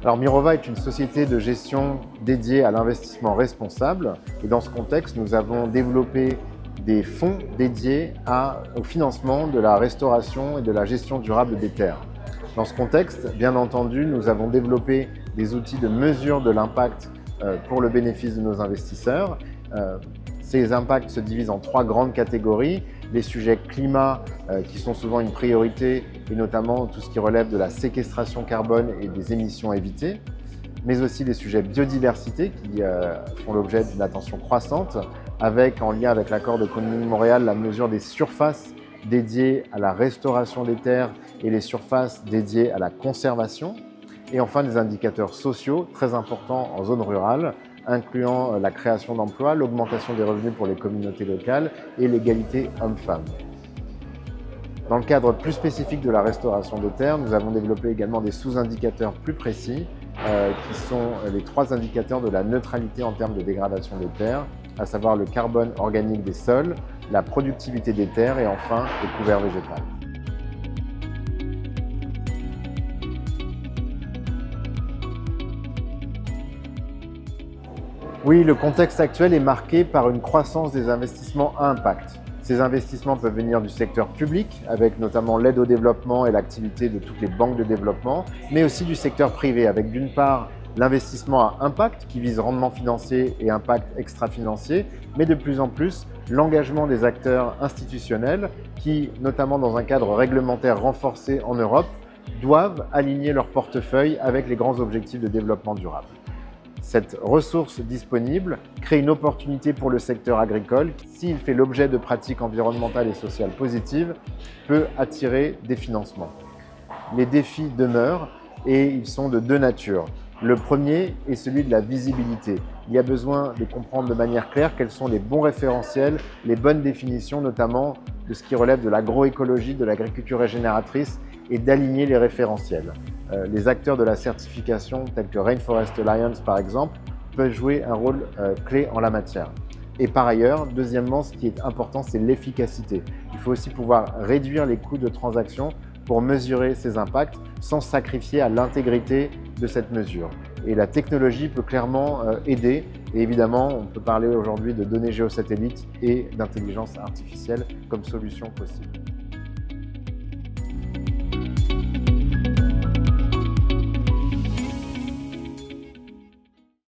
Alors Mirova est une société de gestion dédiée à l'investissement responsable et dans ce contexte, nous avons développé des fonds dédiés au financement de la restauration et de la gestion durable des terres. Dans ce contexte, bien entendu, nous avons développé des outils de mesure de l'impact pour le bénéfice de nos investisseurs. Ces impacts se divisent en 3 grandes catégories. Les sujets climat qui sont souvent une priorité et notamment tout ce qui relève de la séquestration carbone et des émissions évitées, mais aussi les sujets biodiversité qui font l'objet d'une attention croissante avec, en lien avec l'accord de Kunming-Montréal, la mesure des surfaces dédiées à la restauration des terres et les surfaces dédiées à la conservation. Et enfin, des indicateurs sociaux très importants en zone rurale, incluant la création d'emplois, l'augmentation des revenus pour les communautés locales et l'égalité hommes-femmes. Dans le cadre plus spécifique de la restauration de terres, nous avons développé également des sous-indicateurs plus précis qui sont les 3 indicateurs de la neutralité en termes de dégradation des terres, à savoir le carbone organique des sols, la productivité des terres et enfin le couvert végétal. Oui, le contexte actuel est marqué par une croissance des investissements à impact. Ces investissements peuvent venir du secteur public, avec notamment l'aide au développement et l'activité de toutes les banques de développement, mais aussi du secteur privé, avec d'une part l'investissement à impact qui vise rendement financier et impact extra-financier, mais de plus en plus l'engagement des acteurs institutionnels qui, notamment dans un cadre réglementaire renforcé en Europe, doivent aligner leur portefeuille avec les grands objectifs de développement durable. Cette ressource disponible crée une opportunité pour le secteur agricole qui, s'il fait l'objet de pratiques environnementales et sociales positives, peut attirer des financements. Les défis demeurent et ils sont de 2 natures. Le premier est celui de la visibilité. Il y a besoin de comprendre de manière claire quels sont les bons référentiels, les bonnes définitions, notamment de ce qui relève de l'agroécologie, de l'agriculture régénératrice et d'aligner les référentiels. Les acteurs de la certification, tels que Rainforest Alliance par exemple, peuvent jouer un rôle clé en la matière. Et par ailleurs, deuxièmement, ce qui est important, c'est l'efficacité. Il faut aussi pouvoir réduire les coûts de transaction pour mesurer ces impacts sans sacrifier à l'intégrité de cette mesure. Et la technologie peut clairement aider. Et évidemment, on peut parler aujourd'hui de données géosatellites et d'intelligence artificielle comme solution possible.